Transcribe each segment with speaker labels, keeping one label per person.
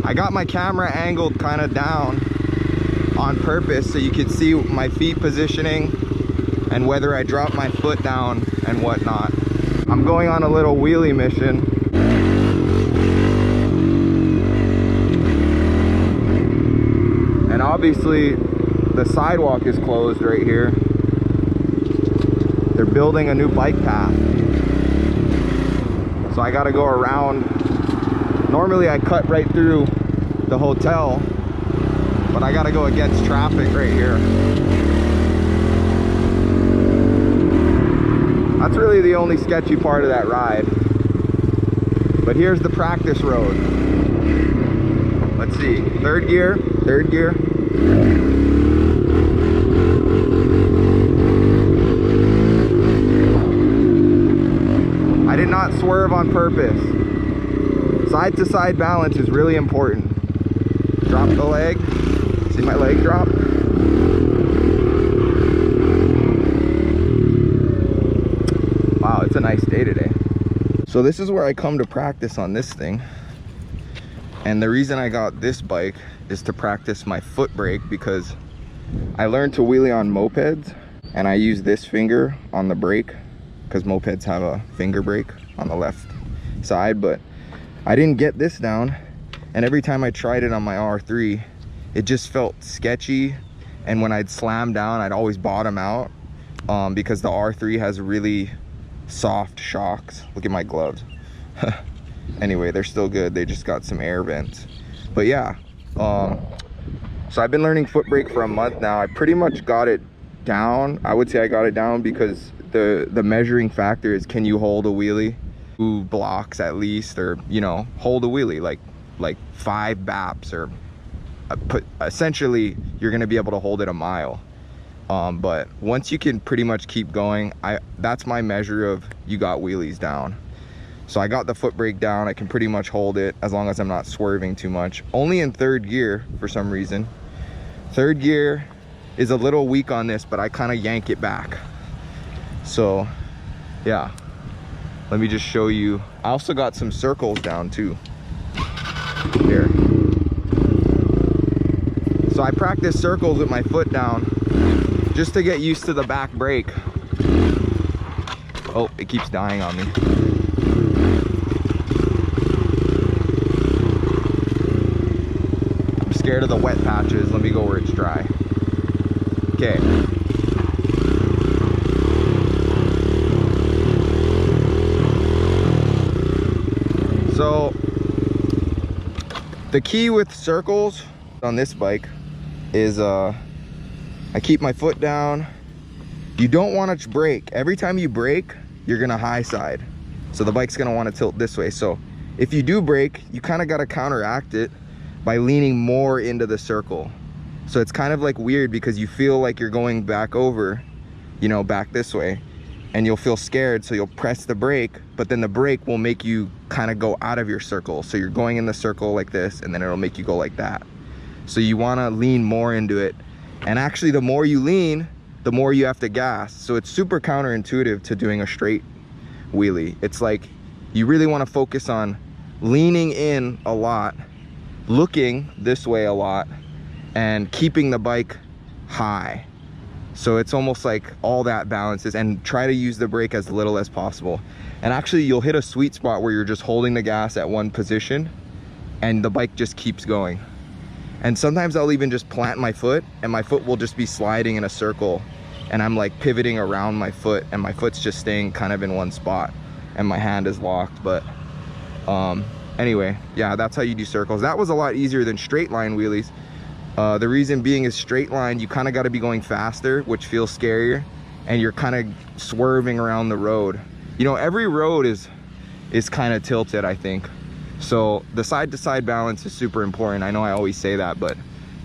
Speaker 1: I got my camera angled kind of down on purpose so you could see my feet positioning and whether I drop my foot down and whatnot. I'm going on a little wheelie mission. And obviously the sidewalk is closed right here. They're building a new bike path. So I gotta go around. Normally I cut right through the hotel, but I gotta go against traffic right here. That's really the only sketchy part of that ride. But here's the practice road. Let's see, third gear. I did not swerve on purpose. Side to side balance is really important. Drop the leg. See my leg drop? Wow, it's a nice day today. So this is where I come to practice on this thing. And the reason I got this bike is to practice my foot brake, because I learned to wheelie on mopeds and I use this finger on the brake because mopeds have a finger brake on the left side, but I didn't get this down, and every time I tried it on my R3 it just felt sketchy, and when I'd slam down I'd always bottom out because the R3 has really soft shocks. Look at my gloves. Anyway, they're still good, they just got some air vents. But yeah, so I've been learning foot brake for a month now. I pretty much got it down. I would say I got it down because the measuring factor is, can you hold a wheelie 2 blocks at least, or you know, hold a wheelie like 5 baps, or essentially you're going to be able to hold it a mile. But once you can pretty much keep going, that's my measure of you got wheelies down. So I got the foot brake down. I can pretty much hold it as long as I'm not swerving too much. Only in third gear for some reason. Third gear is a little weak on this, but I kind of yank it back. So yeah, let me just show you. I also got some circles down too here. So I practice circles with my foot down just to get used to the back brake. Oh, it keeps dying on me. I'm scared of the wet patches. Let me go where it's dry. Okay. So the key with circles on this bike is I keep my foot down. You don't want to brake. Every time you brake, you're gonna high side, so the bike's gonna want to tilt this way. So if you do brake, you kind of got to counteract it by leaning more into the circle. So it's kind of like weird because you feel like you're going back over, you know, back this way, and you'll feel scared, so you'll press the brake, but then the brake will make you kind of go out of your circle. So you're going in the circle like this, and then it'll make you go like that. So you want to lean more into it, and actually the more you lean, the more you have to gas. So it's super counterintuitive to doing a straight wheelie. It's like you really want to focus on leaning in a lot, looking this way a lot, and keeping the bike high. So it's almost like all that balances, and try to use the brake as little as possible. And actually you'll hit a sweet spot where you're just holding the gas at one position and the bike just keeps going. And sometimes I'll even just plant my foot and my foot will just be sliding in a circle, and I'm like pivoting around my foot and my foot's just staying kind of in one spot and my hand is locked. But anyway, yeah, that's how you do circles. That was a lot easier than straight line wheelies. The reason being is straight line, you kind of got to be going faster, which feels scarier, and you're kind of swerving around the road. You know, every road is kind of tilted, I think. So the side to side balance is super important. I know I always say that, but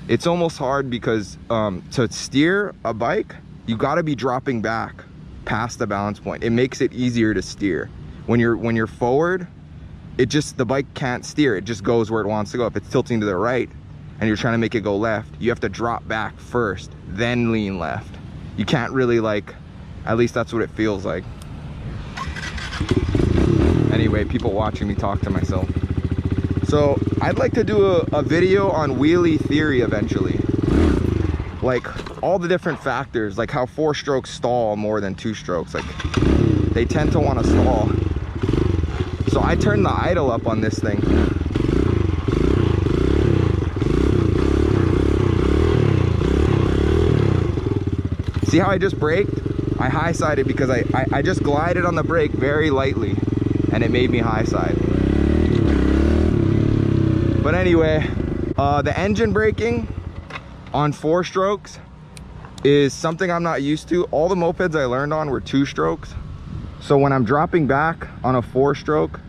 Speaker 1: it's almost hard because to steer a bike, you got to be dropping back past the balance point. It makes it easier to steer. When you're forward, the bike can't steer. It just goes where it wants to go. If it's tilting to the right and you're trying to make it go left, you have to drop back first, then lean left. You can't really, like, at least that's what it feels like. Anyway, people watching me talk to myself. So I'd like to do a video on wheelie theory eventually. Like all the different factors, like how 4 strokes stall more than 2 strokes. Like they tend to want to stall. So I turned the idle up on this thing. See how I just braked? I high sided because I just glided on the brake very lightly and it made me high side. But anyway, the engine braking on 4 strokes is something I'm not used to. All the mopeds I learned on were 2 strokes. So when I'm dropping back on a 4 stroke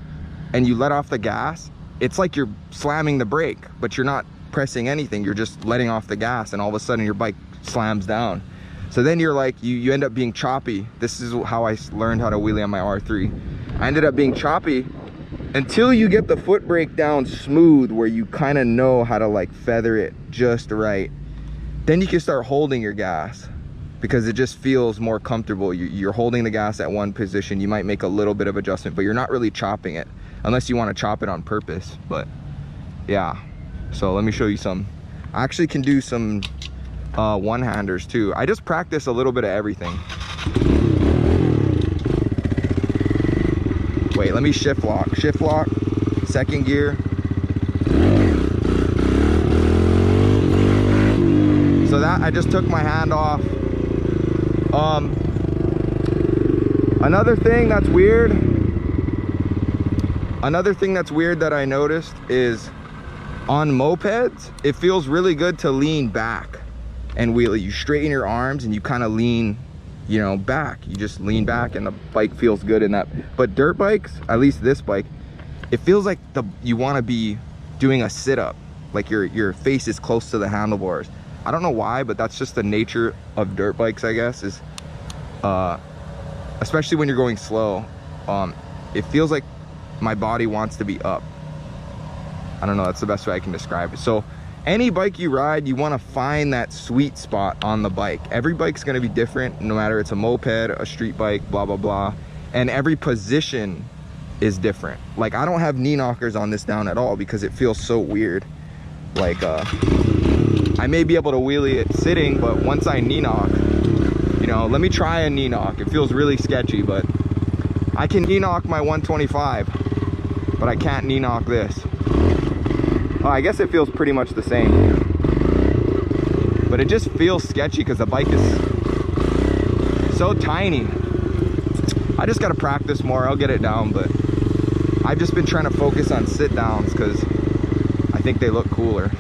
Speaker 1: and you let off the gas, it's like you're slamming the brake, but you're not pressing anything. You're just letting off the gas and all of a sudden your bike slams down. So then you're like, you end up being choppy. This is how I learned how to wheelie on my R3. I ended up being choppy until you get the foot brake down smooth, where you kind of know how to like feather it just right. Then you can start holding your gas because it just feels more comfortable. You're holding the gas at one position. You might make a little bit of adjustment, but you're not really chopping it unless you want to chop it on purpose. But yeah, so let me show you some. I actually can do some one-handers too. I just practice a little bit of everything. Wait, let me shift lock, 2nd gear. So that, I just took my hand off. Another thing that's weird that I noticed is on mopeds, it feels really good to lean back and wheelie. You straighten your arms and you kind of lean, you know, back. You just lean back and the bike feels good in that. But dirt bikes, at least this bike, it feels like you want to be doing a sit-up, like your face is close to the handlebars. I don't know why, but that's just the nature of dirt bikes, I guess, is especially when you're going slow. It feels like my body wants to be up. I don't know, that's the best way I can describe it. So any bike you ride, you want to find that sweet spot on the bike. Every bike's going to be different, no matter it's a moped, a street bike, blah blah blah, and every position is different. Like I don't have knee knockers on this down at all because it feels so weird. Like I may be able to wheelie it sitting, but once I knee knock, you know, let me try a knee knock. It feels really sketchy, but I can knee knock my 125, but I can't knee knock this. Oh, I guess it feels pretty much the same, but it just feels sketchy because the bike is so tiny. I just got to practice more. I'll get it down, but I've just been trying to focus on sit downs because I think they look cooler.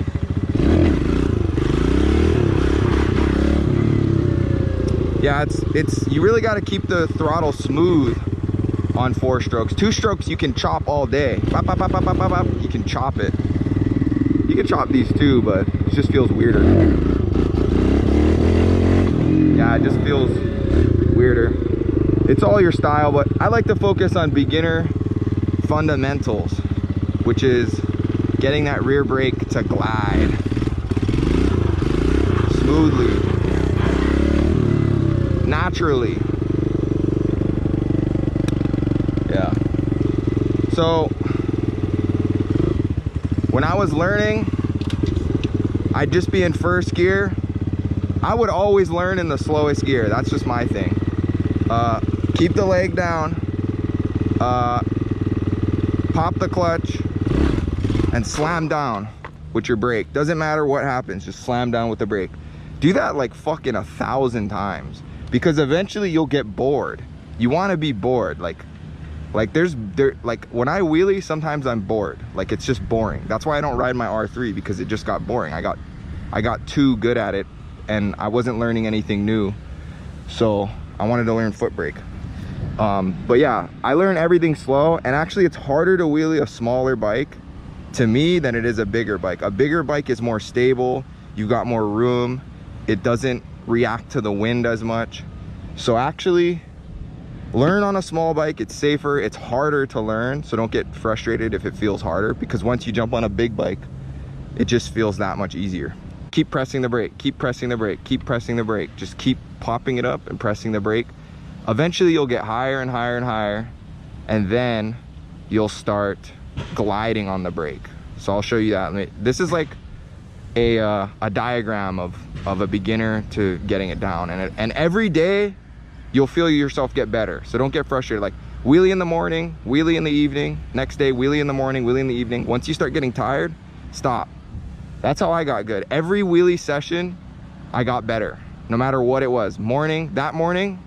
Speaker 1: Yeah, it's you really got to keep the throttle smooth on 4 strokes. 2 strokes you can chop all day. Bop, bop, bop, bop, bop, bop, bop. You can chop it. You can chop these too, but it just feels weirder. Yeah, it just feels weirder. It's all your style, but I like to focus on beginner fundamentals, which is getting that rear brake to glide smoothly, naturally. Yeah. So when I was learning, I'd just be in 1st gear. I would always learn in the slowest gear. That's just my thing. Keep the leg down, pop the clutch, and slam down with your brake. Doesn't matter what happens, just slam down with the brake. Do that like fucking 1,000 times, because eventually you'll get bored. You want to be bored. Like when I wheelie, sometimes I'm bored. Like it's just boring. That's why I don't ride my R3, because it just got boring. I got too good at it and I wasn't learning anything new. So I wanted to learn foot brake. But yeah, I learned everything slow, and actually it's harder to wheelie a smaller bike to me than it is a bigger bike. A bigger bike is more stable. You've got more room. It doesn't react to the wind as much. So actually, learn on a small bike. It's safer. It's harder to learn, so don't get frustrated if it feels harder, because once you jump on a big bike, it just feels that much easier. Keep pressing the brake, keep pressing the brake, keep pressing the brake. Just keep popping it up and pressing the brake. Eventually you'll get higher and higher and higher, and then you'll start gliding on the brake. So I'll show you that. This is like a diagram of a beginner to getting it down, and every day you'll feel yourself get better. So don't get frustrated. Like wheelie in the morning, wheelie in the evening, next day wheelie in the morning, wheelie in the evening. Once you start getting tired, stop. That's how I got good. Every wheelie session I got better, no matter what it was. That morning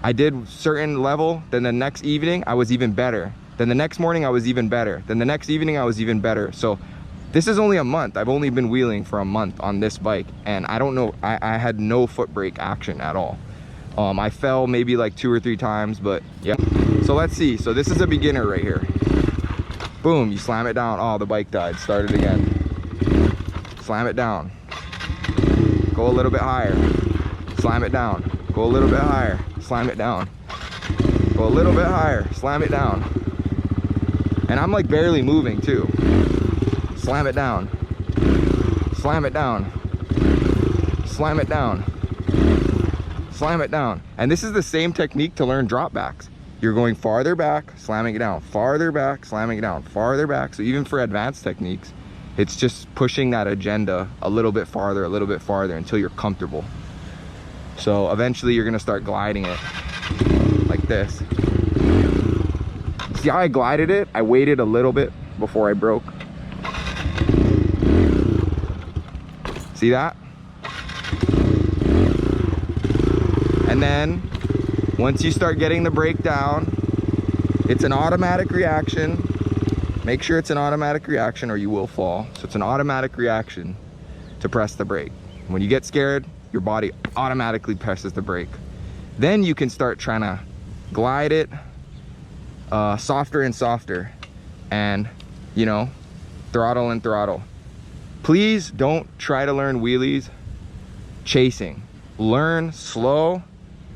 Speaker 1: I did certain level, then the next evening I was even better, then the next morning I was even better, then the next evening I was even better. So this is only a month. I've only been wheeling for a month on this bike, and I don't know, I had no foot brake action at all. I fell maybe like 2 or 3 times, but yeah. So let's see. So this is a beginner right here. Boom, you slam it down. Oh, the bike died. Start it again. Slam it down. Go a little bit higher. Slam it down. Go a little bit higher. Slam it down. Go a little bit higher. Slam it down. And I'm like barely moving too. Slam it down. Slam it down. Slam it down. Slam it down. And this is the same technique to learn drop backs. You're going farther back, slamming it down, farther back, slamming it down, farther back. So even for advanced techniques, it's just pushing that agenda a little bit farther until you're comfortable. So eventually you're gonna start gliding it like this. See how I glided it? I waited a little bit before I broke. See that? And then once you start getting the brake down, it's an automatic reaction. Make sure it's an automatic reaction or you will fall. So it's an automatic reaction to press the brake. When you get scared, your body automatically presses the brake. Then you can start trying to glide it softer and softer, and you know, throttle and throttle. Please don't try to learn wheelies chasing. Learn slow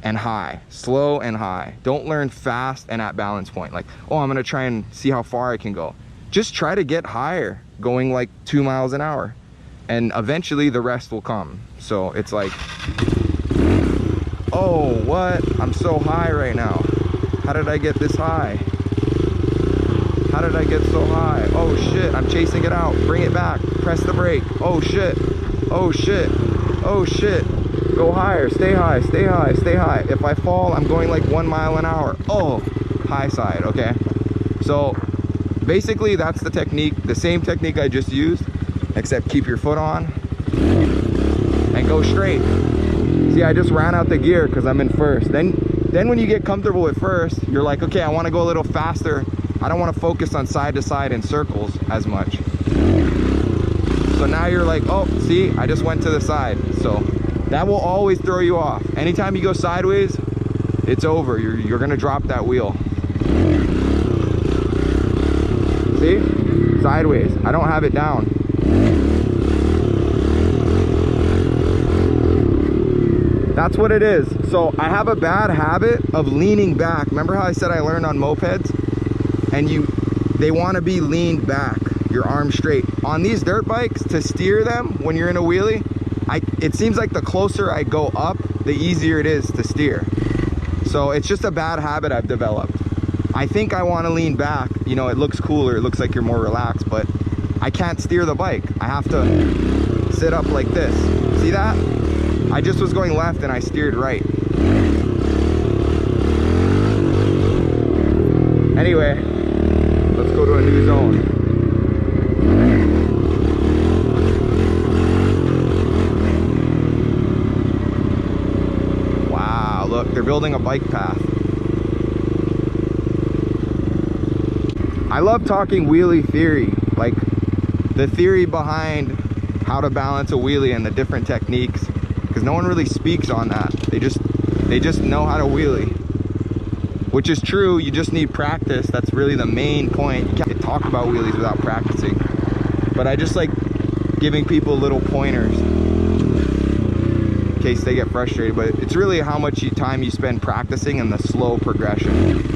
Speaker 1: and high, slow and high. Don't learn fast and at balance point. Like, oh, I'm gonna try and see how far I can go. Just try to get higher, going like 2 miles an hour, and eventually the rest will come. So it's like, oh, what? I'm so high right now. How did I get this high? How did I get so high? Oh shit, I'm chasing it out. Bring it back, press the brake. Oh shit, oh shit, oh shit. Go higher, stay high, stay high, stay high. If I fall, I'm going like 1 mile an hour. Oh, high side, okay. So basically that's the technique, the same technique I just used, except keep your foot on and go straight. See, I just ran out the gear because I'm in first. Then when you get comfortable at first, you're like, okay, I want to go a little faster. I don't want to focus on side to side in circles as much. So now you're like, oh, see, I just went to the side. So that will always throw you off. Anytime you go sideways, it's over. You're gonna drop that wheel. See? Sideways. I don't have it down. That's what it is. So I have a bad habit of leaning back. Remember how I said I learned on mopeds? And they want to be leaned back, your arms straight. On these dirt bikes, to steer them when you're in a wheelie, it seems like the closer I go up, the easier it is to steer. So it's just a bad habit I've developed. I think I want to lean back. You know, it looks cooler, it looks like you're more relaxed, but I can't steer the bike. I have to sit up like this. See that? I just was going left and I steered right. Anyway, let's go to a new zone. Wow, look, they're building a bike path. I love talking wheelie theory, like the theory behind how to balance a wheelie and the different techniques, because no one really speaks on that. They just know how to wheelie, which is true. You just need practice. That's really the main point. You can't talk about wheelies without practicing, but I just like giving people little pointers in case they get frustrated. But it's really how much time you spend practicing and the slow progression.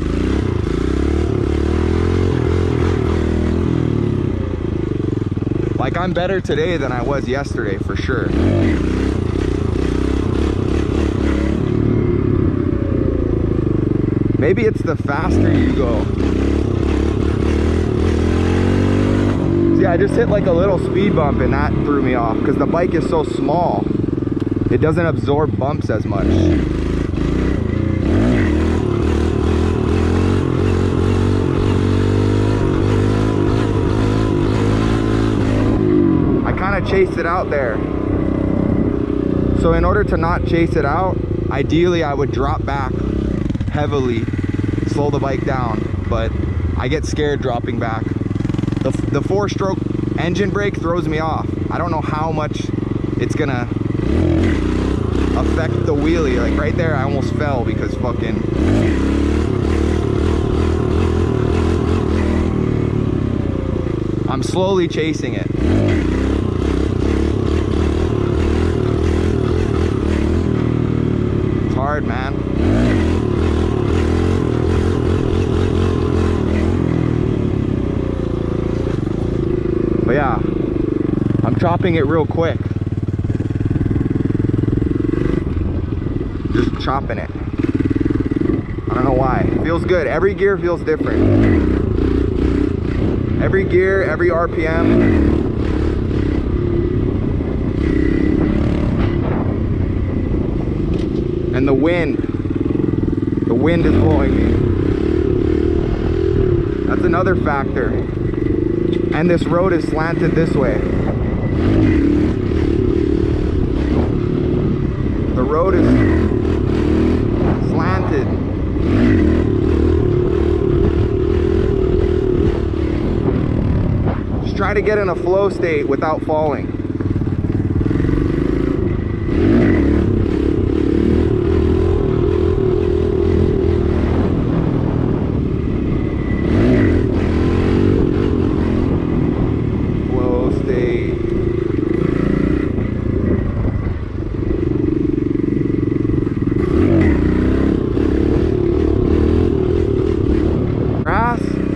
Speaker 1: Like, I'm better today than I was yesterday, for sure. Maybe it's the faster you go. See, I I just hit like a little speed bump and that threw me off because the bike is so small. It doesn't absorb bumps as much. I kind of chased it out there. So in order to not chase it out, ideally I would drop back heavily, slow the bike down, but I get scared dropping back. The 4-stroke engine brake throws me off. I don't know how much it's gonna affect the wheelie. Like right there, I almost fell because fucking... I'm slowly chasing it. It's hard, man. But yeah, I'm chopping it real quick. Just chopping it. I don't know why. It feels good. Every gear feels different. Every gear, every RPM. And the wind is blowing me. That's another factor. And this road is slanted this way. The road is slanted. Just try to get in a flow state without falling.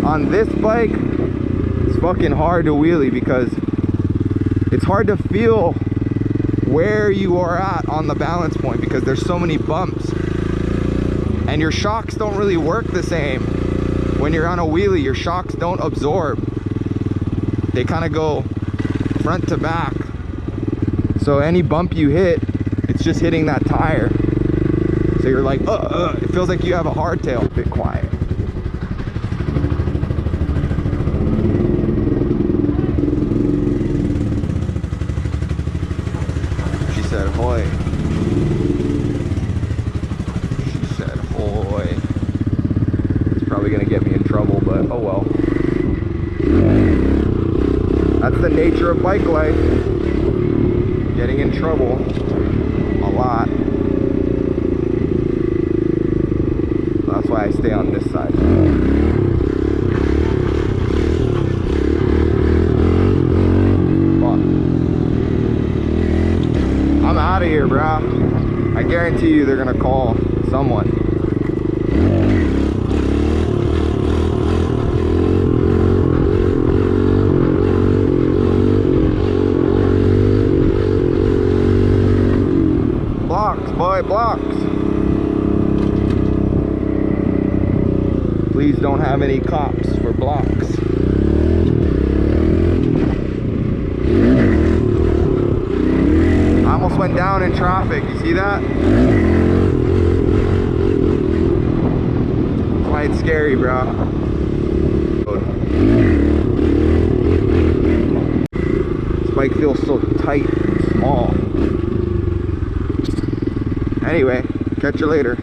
Speaker 1: On this bike, it's fucking hard to wheelie because it's hard to feel where you are at on the balance point because there's so many bumps and your shocks don't really work the same. When you're on a wheelie, your shocks don't absorb. They kind of go front to back. So any bump you hit, it's just hitting that tire. So you're like, it feels like you have a hardtail. A bit quiet. Said hoy. She said hoy. It's probably gonna get me in trouble, but oh well. That's the nature of bike life. Getting in trouble a lot. That's why I stay on this side. I'm out of here, bro. I guarantee you they're gonna call someone. Blocks, boy, blocks. Please don't have any cops for blocks. I almost went down in traffic. You see that? That's why it's scary, bro. This bike feels so tight and small. Anyway, catch you later.